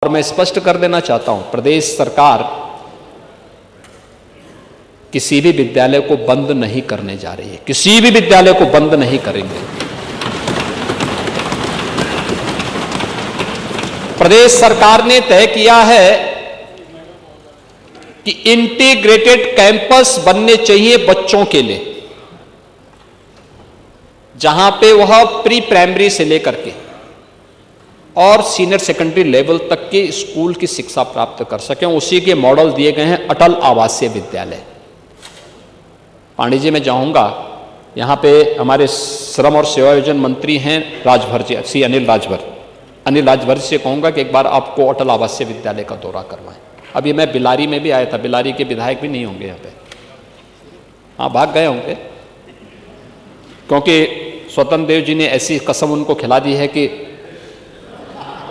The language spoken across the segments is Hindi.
और मैं स्पष्ट कर देना चाहता हूं, प्रदेश सरकार किसी भी विद्यालय को बंद नहीं करने जा रही है। किसी भी विद्यालय को बंद नहीं करेंगे। प्रदेश सरकार ने तय किया है कि इंटीग्रेटेड कैंपस बनने चाहिए बच्चों के लिए, जहां पे वह प्री प्राइमरी से लेकर के और सीनियर सेकेंडरी लेवल तक के स्कूल की शिक्षा प्राप्त कर सकें। उसी के मॉडल दिए गए हैं अटल आवासीय विद्यालय। पांडे जी, मैं जाऊंगा, यहां पे हमारे श्रम और सेवायोजन मंत्री हैं राजभर जी, श्री अनिल राजभर जी से कहूंगा कि एक बार आपको अटल आवासीय विद्यालय का दौरा करवाएं। अभी मैं बिलारी में भी आया था, बिलारी के विधायक भी नहीं होंगे यहाँ पे, हाँ भाग गए होंगे, क्योंकि स्वतंत्र देव जी ने ऐसी कसम उनको खिला दी है कि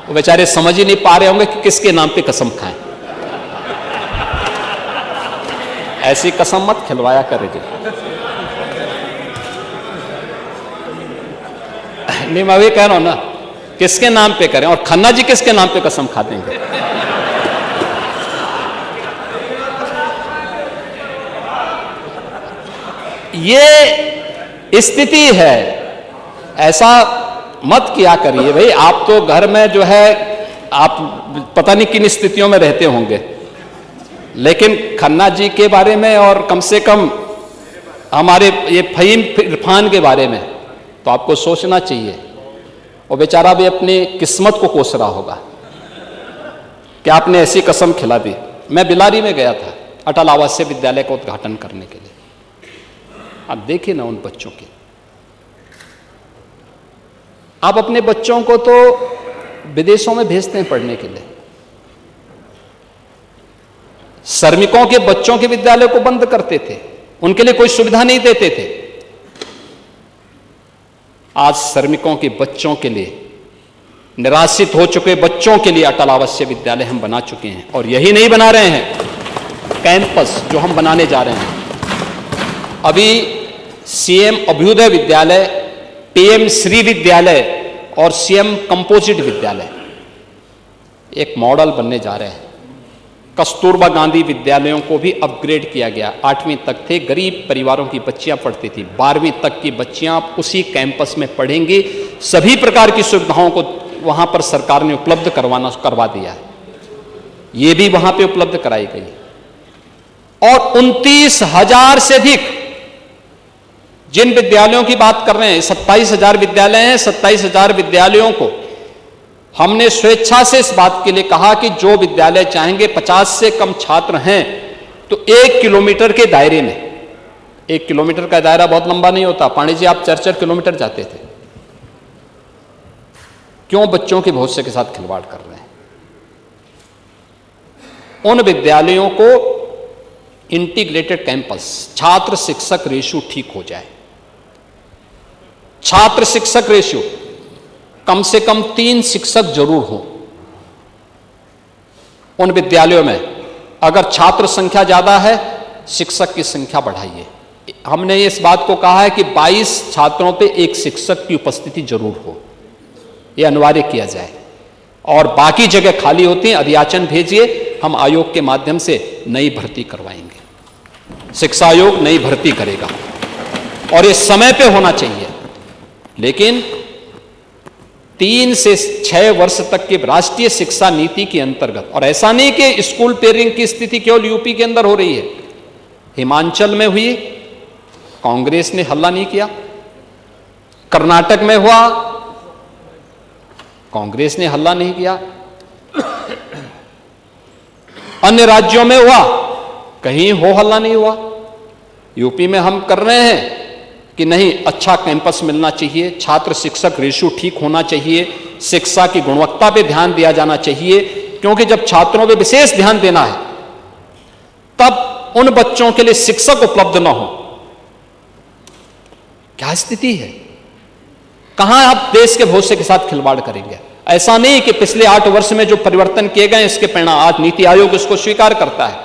वो बेचारे समझ ही नहीं पा रहे होंगे कि किसके नाम पे कसम खाएं। ऐसी कसम मत खिलवाया करे जी। नहीं, मैं भी कह रहा हूं ना, किसके नाम पे करें, और खन्ना जी किसके नाम पे कसम खा देंगे। ये स्थिति है, ऐसा मत किया करिए भाई। आप तो घर में जो है, आप पता नहीं किन स्थितियों में रहते होंगे, लेकिन खन्ना जी के बारे में और कम से कम हमारे ये फहीम इरफान के बारे में तो आपको सोचना चाहिए। वो बेचारा भी अपनी किस्मत को कोस रहा होगा कि आपने ऐसी कसम खिला दी। मैं बिलारी में गया था अटल आवासीय विद्यालय का उद्घाटन करने के लिए। आप देखिए ना उन बच्चों की। आप अपने बच्चों को तो विदेशों में भेजते हैं पढ़ने के लिए, श्रमिकों के बच्चों के विद्यालय को बंद करते थे, उनके लिए कोई सुविधा नहीं देते थे। आज श्रमिकों के बच्चों के लिए, निराश्रित हो चुके बच्चों के लिए अटल आवासीय विद्यालय हम बना चुके हैं। और यही नहीं बना रहे हैं, कैंपस जो हम बनाने जा रहे हैं, अभी सीएम अभ्युदय विद्यालय, पीएम श्री विद्यालय और सीएम कंपोजिट विद्यालय एक मॉडल बनने जा रहे हैं। कस्तूरबा गांधी विद्यालयों को भी अपग्रेड किया गया। 8वीं तक थे, गरीब परिवारों की बच्चियां पढ़ती थी, 12वीं तक की बच्चियां उसी कैंपस में पढ़ेंगी। सभी प्रकार की सुविधाओं को वहां पर सरकार ने उपलब्ध करवा दिया है। ये भी वहां पे उपलब्ध कराई गई। और 29,000 से अधिक जिन विद्यालयों की बात कर रहे हैं, 27,000 विद्यालय हैं, 27,000 विद्यालयों को हमने स्वेच्छा से इस बात के लिए कहा कि जो विद्यालय चाहेंगे, 50 से कम छात्र हैं तो 1 किलोमीटर के दायरे में, 1 किलोमीटर का दायरा बहुत लंबा नहीं होता। पांडे जी, आप 4-4 किलोमीटर जाते थे, क्यों बच्चों के भविष्य के साथ खिलवाड़ कर रहे हैं? उन विद्यालयों को इंटीग्रेटेड कैंपस, छात्र शिक्षक रेशियो ठीक हो जाए। छात्र शिक्षक रेशियो कम से कम 3 शिक्षक जरूर हो उन विद्यालयों में। अगर छात्र संख्या ज्यादा है, शिक्षक की संख्या बढ़ाइए। हमने इस बात को कहा है कि 22 छात्रों पे 1 शिक्षक की उपस्थिति जरूर हो, यह अनिवार्य किया जाए। और बाकी जगह खाली होती हैं, अधियाचन भेजिए, हम आयोग के माध्यम से नई भर्ती करवाएंगे। शिक्षा आयोग नई भर्ती करेगा और ये समय पे होना चाहिए। लेकिन 3 से 6 वर्ष तक के राष्ट्रीय शिक्षा नीति के अंतर्गत, और ऐसा नहीं कि स्कूल पेयरिंग की स्थिति केवल यूपी के अंदर हो रही है, हिमाचल में हुई, कांग्रेस ने हल्ला नहीं किया। कर्नाटक में हुआ, कांग्रेस ने हल्ला नहीं किया। अन्य राज्यों में हुआ, कहीं हो हल्ला नहीं हुआ। यूपी में हम कर रहे हैं कि नहीं, अच्छा कैंपस मिलना चाहिए, छात्र शिक्षक रेशियो ठीक होना चाहिए, शिक्षा की गुणवत्ता पे ध्यान दिया जाना चाहिए, क्योंकि जब छात्रों पे विशेष ध्यान देना है तब उन बच्चों के लिए शिक्षक उपलब्ध ना हो। क्या स्थिति है? कहां आप देश के भविष्य के साथ खिलवाड़ करेंगे? ऐसा नहीं कि पिछले 8 वर्ष में जो परिवर्तन किए गए इसके परिणाम, आज नीति आयोग इसको स्वीकार करता है,